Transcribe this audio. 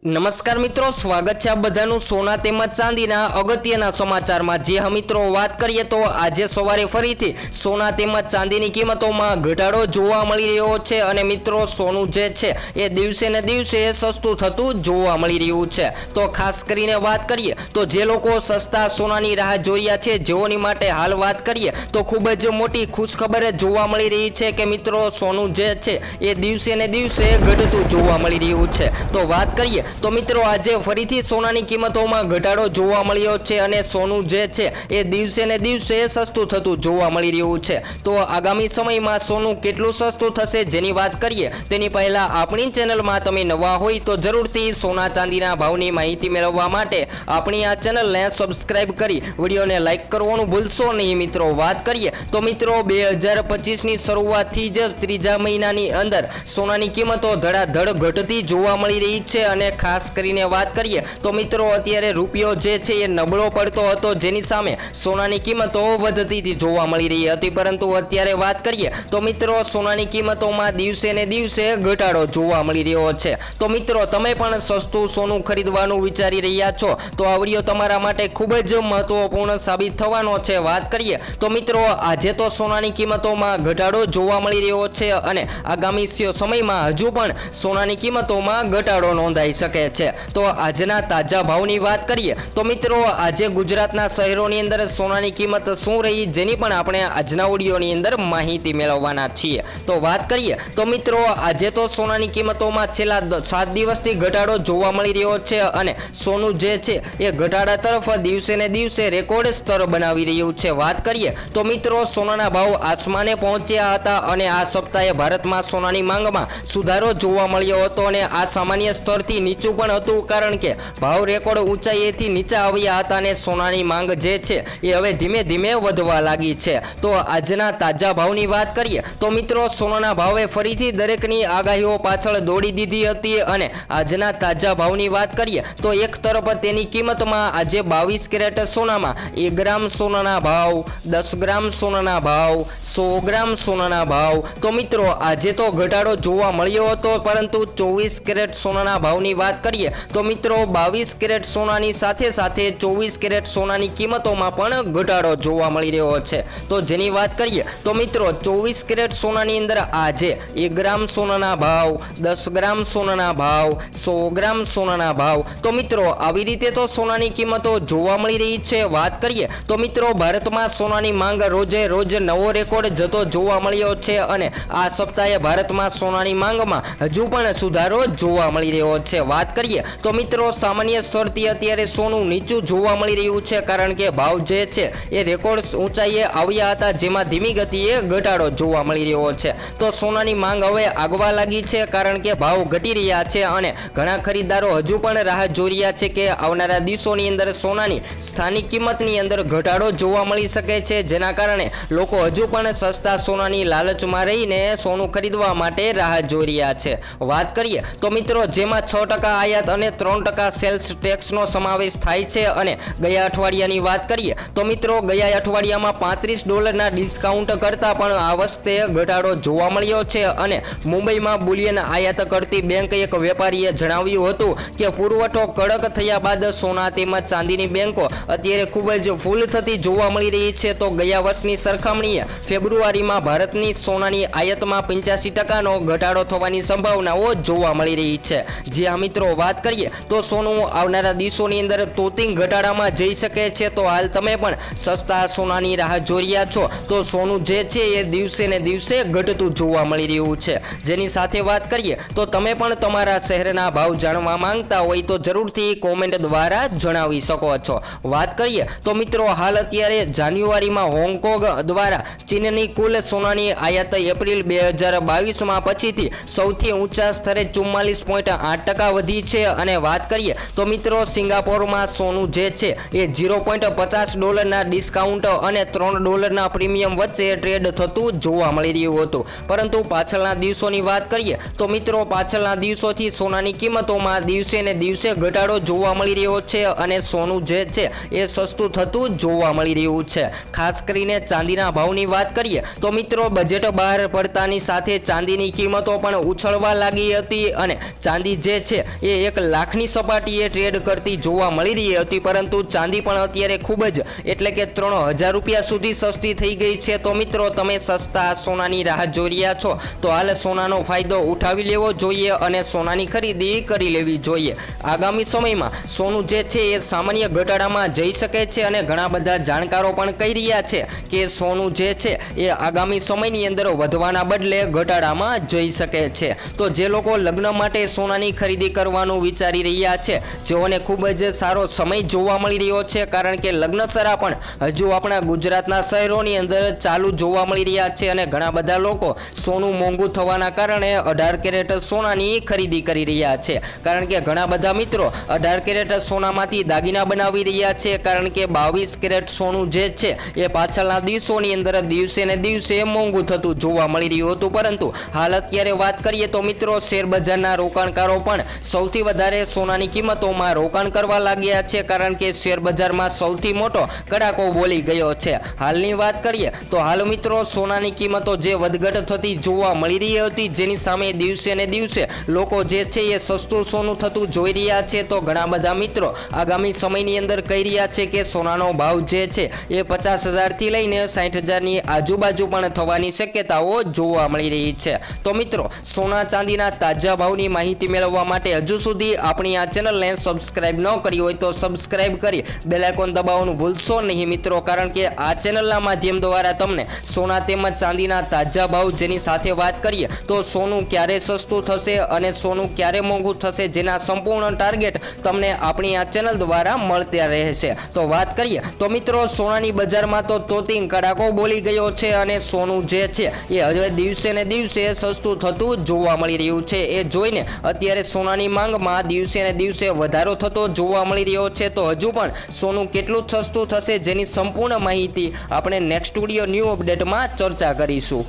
નમસ્કાર મિત્રો, સ્વાગત છે આ બધાનું સોના તેમજ ચાંદીના અગત્યના સમાચારમાં। જે હા મિત્રો, વાત કરીએ તો આજે સવારે ફરીથી સોના તેમજ ચાંદીની કિંમતોમાં ઘટાડો જોવા મળી રહ્યો છે અને મિત્રો સોનું જે છે એ દિવસે ને દિવસે સસ્તું થતું જોવા મળી રહ્યું છે। તો ખાસ કરીને વાત કરીએ તો જે લોકો સસ્તા સોનાની રાહ જોઈ રહ્યા છે જેઓની માટે હાલ વાત કરીએ તો ખૂબ જ મોટી ખુશખબર જોવા મળી રહી છે કે મિત્રો સોનું જે છે એ દિવસે ને દિવસે ઘટતું જોવા મળી રહ્યું છે। તો વાત કરીએ તો મિત્રો આજે ફરીથી સોનાની કિંમતોમાં ઘટાડો જોવા મળ્યો છે અને સોનું જે છે એ દિવસે ને દિવસે સસ્તું થતું જોવા મળી રહ્યું છે। તો આગામી સમયમાં સોનું કેટલું સસ્તું થશે જેની વાત કરીએ તેની પહેલા આપણી ચેનલમાં તમે નવા હોય તો જરૂરથી સોના ચાંદીના ભાવની માહિતી મેળવવા માટે આપણી આ ચેનલને સબસ્ક્રાઇબ કરી વિડીયોને લાઇક કરવાનું ભૂલશો નહીં। મિત્રો વાત કરીએ તો મિત્રો 2025ની શરૂઆતથી જ ત્રીજા મહિનાની અંદર સોનાની કિંમતો ધડાધડ ઘટતી જોવા મળી રહી છે અને ખાસ કરીને વાત કરીએ તો મિત્રો અત્યારે રૂપિયો જે છે એ નબળો પડતો હતો જેની સામે સોનાની કિંમતો વધતી જોવા મળી રહી હતી, પરંતુ અત્યારે વાત કરીએ તો મિત્રો સોનાની કિંમતોમાં દિવસે ને દિવસે ઘટાડો જોવા મળી રહ્યો છે। તો મિત્રો તમે પણ સસ્તું સોનું ખરીદવાનું વિચારી રહ્યા છો તો આ વિડીયો તમારા માટે ખૂબ જ મહત્વપૂર્ણ સાબિત થવાનો છે। વાત કરીએ તો મિત્રો આજે તો સોનાની કિંમતોમાં ઘટાડો જોવા મળી રહ્યો છે અને આગામી સમયમાં હજુ પણ સોનાની કિંમતોમાં ઘટાડો નોંધાઈ શકે છે। તો આજના તાજા ભાવની વાત કરીએ તો મિત્રો આજે ગુજરાતના શહેરોની અંદર સોનાની કિંમત શું રહી જેની પણ આપણે આજના વિડીયોની અંદર માહિતી મેળવવાના છીએ। તો વાત કરીએ તો મિત્રો આજે તો સોનાની કિંમતોમાં છેલ્લા 7 દિવસથી ઘટાડો જોવા મળી રહ્યો છે અને સોનું જે છે એ ઘટાડા તરફ દિવસે ને દિવસે રેકોર્ડ સ્તર બનાવી રહ્યું છે। વાત કરીએ તો મિત્રો સોનાના ભાવ આસમાને પહોંચ્યા હતા અને આ સપ્તાહે ભારતમાં સોનાની માંગમાં સુધારો જોવા મળ્યો હતો અને આ સામાન્ય સ્તરથી નીચું પણ હતું કારણ કે ભાવ રેકોર્ડ ઊંચાઈએથી નીચે આવ્યા હતા અને સોનાની માંગ જે છે એ હવે ધીમે ધીમે વધવા લાગી છે। તો આજના તાજા ભાવની વાત કરીએ તો મિત્રો સોનાના ભાવે ફરીથી દરેકની આગાહીઓ પાછળ દોડી દીધી હતી અને આજના તાજા ભાવની વાત કરીએ તો એક તરફ તેની કિંમતમાં આજે 22 કેરેટ સોનામાં 1 ગ્રામ સોનાના ભાવ, 10 ગ્રામ સોનાના ભાવ, 100 ગ્રામ સોનાના ભાવ તો મિત્રો આજે તો ઘટાડો જોવા મળ્યો હતો, પરંતુ 24 કેરેટ સોનાના ભાવની વાત કરીએ તો મિત્રો 22 કેરેટ સોનાની સાથે સાથે 24 કેરેટ સોનાની કિંમતોમાં પણ ઘટાડો જોવા મળી રહ્યો છે। તો જેની વાત કરીએ તો મિત્રો 24 કેરેટ સોનાની અંદર આજે 1 ગ્રામ સોનાના ભાવ, 10 ગ્રામ સોનાના ભાવ, 100 ગ્રામ સોનાના ભાવ તો મિત્રો આવી રીતે તો સોનાની કિંમતો જોવા મળી રહી છે। વાત કરીએ તો મિત્રો ભારતમાં સોનાની માંગ રોજે રોજ નવો રેકોર્ડ જતો જોવા મળ્યો છે અને આ સપ્તાહે ભારતમાં સોનાની માંગમાં હજુ પણ સુધારો જોવા મળી રહ્યો છે। વાત કરીએ તો મિત્રો સામાન્ય સ્તરથી અત્યારે સોનું નીચું જોવા મળી રહ્યું છે કારણ કે ભાવ જે છે એ રેકોર્ડ ઊંચાઈએ આવ્યા હતા જેમાં ધીમી ગતિએ ઘટાડો જોવા મળી રહ્યો છે। તો સોનાની માંગ હવે આગવા લાગી છે કારણ કે ભાવ ઘટી રહ્યા છે અને ઘણા ખરીદદારો હજુ પણ રાહ જોઈ રહ્યા છે કે આવનારા દિવસોની અંદર સોનાની સ્થાનિક કિંમતની અંદર ઘટાડો જોવા મળી શકે છે, જેના કારણે લોકો હજુ પણ સસ્તા સોનાની લાલચમાં રહીને સોનું ખરીદવા માટે રાહ જોઈ રહ્યા છે। વાત કરીએ તો મિત્રો જેમાં 6% આયાત અને 3% સેલ્સ ટેક્સનો સમાવેશ થાય છે અને ગયા અઠવાડિયાની વાત કરીએ તો મિત્રો ગયા અઠવાડિયામાં $35 ડિસ્કાઉન્ટ કરતાં પણ આ વખતે ઘટાડો જોવા મળ્યો છે અને મુંબઈમાં બુલિયન આયાત કરતી બેંક એક વેપારીએ જણાવ્યું હતું કે પુરવઠો કડક થયા બાદ સોના તેમજ ચાંદીની બેંકો અત્યારે ખૂબ જ ફૂલ થતી જોવા મળી રહી છે। તો ગયા વર્ષની સરખામણીએ ફેબ્રુઆરીમાં ભારતની સોનાની આયાતમાં 85%નો ઘટાડો થવાની સંભાવનાઓ જોવા મળી રહી છે। જ્યાં મિત્રો વાત કરીએ તો સોનું આવનારા દિવસોની અંદર તોતિંગ ઘટાડામાં જઈ શકે છે। તો હાલ તમે પણ સસ્તા સોનાની રાહ જોઈ રહ્યા છો તો સોનું જે છે એ દિવસે ને દિવસે ઘટતું જોવા મળી રહ્યું છે। જેની સાથે વાત કરીએ તો તમે પણ તમારા શહેરના ભાવ જાણવા માંગતા હોય તો જરૂરથી કોમેન્ટ દ્વારા જણાવી શકો છો। વાત કરીએ તો મિત્રો હાલ અત્યારે જાન્યુઆરીમાં હોંગકોંગ દ્વારા ચીનની કુલ સોનાની આયાત એપ્રિલ 2022માં પછીથી સૌથી ઊંચા સ્તરે 44.8% વધી છે અને વાત કરીએ તો મિત્રો સિંગાપોરમાં સોનું જે છે એ $0.50 ડિસ્કાઉન્ટ અને $3 પ્રીમિયમ વચ્ચે ટ્રેડ થતું જોવા મળી રહ્યું હતું, પરંતુ પાછળના દિવસોની વાત કરીએ તો મિત્રો પાછળના દિવસોથી સોનાની કિંમતોમાં દિવસે ને દિવસે ઘટાડો જોવા મળી રહ્યો છે અને સોનું જે છે એ સસ્તું થતું જોવા મળી રહ્યું છે। ખાસ કરીને ચાંદીના ભાવની વાત કરીએ તો મિત્રો બજેટ બહાર પડતાની સાથે ચાંદીની કિંમતો પણ ઉછળવા લાગી હતી અને ચાંદી જે છે એ 1 લાખની સપાટીએ ટ્રેડ કરતી જોવા મળી રહી હતી, પરંતુ ચાંદી પણ અત્યારે ખૂબ જ એટલે કે 3000 રૂપિયા સુધી સસ્તી થઈ ગઈ છે। તો મિત્રો તમે સસ્તા સોનાની રાહ જોઈ રહ્યા છો તો હાલ સોનાનો ફાયદો ઉઠાવી લેવો જોઈએ અને સોનાની ખરીદી કરી લેવી જોઈએ। આગામી સમયમાં સોનું જે છે એ સામાન્ય ઘટાડામાં જઈ શકે છે અને ઘણા બધા જાણકારો પણ કહી રહ્યા છે કે સોનું જે છે એ આગામી સમયની અંદર વધવાના બદલે ઘટાડામાં જઈ શકે છે। તો જે લોકો લગ્ન માટે સોનાની ખરીદી કરવાનું વિચારી રહ્યા છે, જેઓને ખૂબ જ સારો સમય જોવા મળી રહ્યો છે, કારણ કે લગ્નસરા પણ હજુ આપણા ગુજરાતના શહેરોની અંદર ચાલુ જોવા મળી રહ્યા છે અને ઘણા બધા લોકો સોનું મોંઘું થવાના કારણે 18 કેરેટ સોનાની ખરીદી કરી રહ્યા છે, કારણ કે ઘણા બધા મિત્રો 18 કેરેટ સોનામાંથી દાગીના બનાવી રહ્યા છે, કારણ કે 22 કેરેટ સોનું જે છે એ પાછળના દિવસોની અંદર દિવસે ને દિવસે મોંઘું થતું જોવા મળી રહ્યું હતું। પરંતુ હાલ અત્યારે વાત કરીએ તો મિત્રો શેર બજારના રોકાણકારો પણ સૌથી વધારે સોનાની કિંમતોમાં રોકાણ કરવા લાગ્યા છે, કારણ કે શેર બજારમાં સૌથી મોટો કડાકો બોલી ગયો છે। હાલની વાત કરીએ તો હાલ મિત્રો સોનાની કિંમતો જે વધઘટ થતી જોવા મળી રહી હતી, જેની સામે દિવસે ને દિવસે લોકો જે છે એ સસ્તું સોનું થતું જોઈ રહ્યા છે। તો ઘણા બધા મિત્રો આગામી સમયની અંદર કહી રહ્યા છે કે સોનાનો ભાવ જે છે એ 50,000 થી લઈને 60,000ની આજુબાજુ પણ થવાની શક્યતાઓ જોવા મળી રહી છે। તો મિત્રો સોના ચાંદીના તાજા ભાવની માહિતી મેળવવા માટે હજુ સુધી આપણી આ ચેનલને સબસ્ક્રાઇબ ન કરી હોય તો સબસ્ક્રાઇબ કરી બેલ આઇકોન દબાવવાનું ભૂલશો નહીં મિત્રો, કારણ કે આ ચેનલના માધ્યમ દ્વારા તમને સોના તેમજ ચાંદીના તાજા ભાવ, જેની સાથે વાત કરીએ તો સોનું ક્યારે સસ્તું થશે અને સોનું ક્યારે મોંઘું થશે, જેના સંપૂર્ણ ટાર્ગેટ તમને આપણી આ ચેનલ દ્વારા મળતા રહેશે। તો વાત કરીએ તો મિત્રો સોનાની બજારમાં તો તોતિંગ કડાકો બોલી ગયો છે અને સોનું જે છે એ હવે દિવસે ને દિવસે સસ્તું થતું જોવા મળી રહ્યું છે। એ જોઈને અત્યારે સોનાની માંગમાં દિવસે ને દિવસે વધારો થતો જોવા મળી રહ્યો છે। તો હજુ પણ સોનું કેટલું સસ્તું થશે, જેની સંપૂર્ણ માહિતી આપણે નેક્સ્ટ વિડીયો ન્યૂ અપડેટમાં ચર્ચા કરીશું।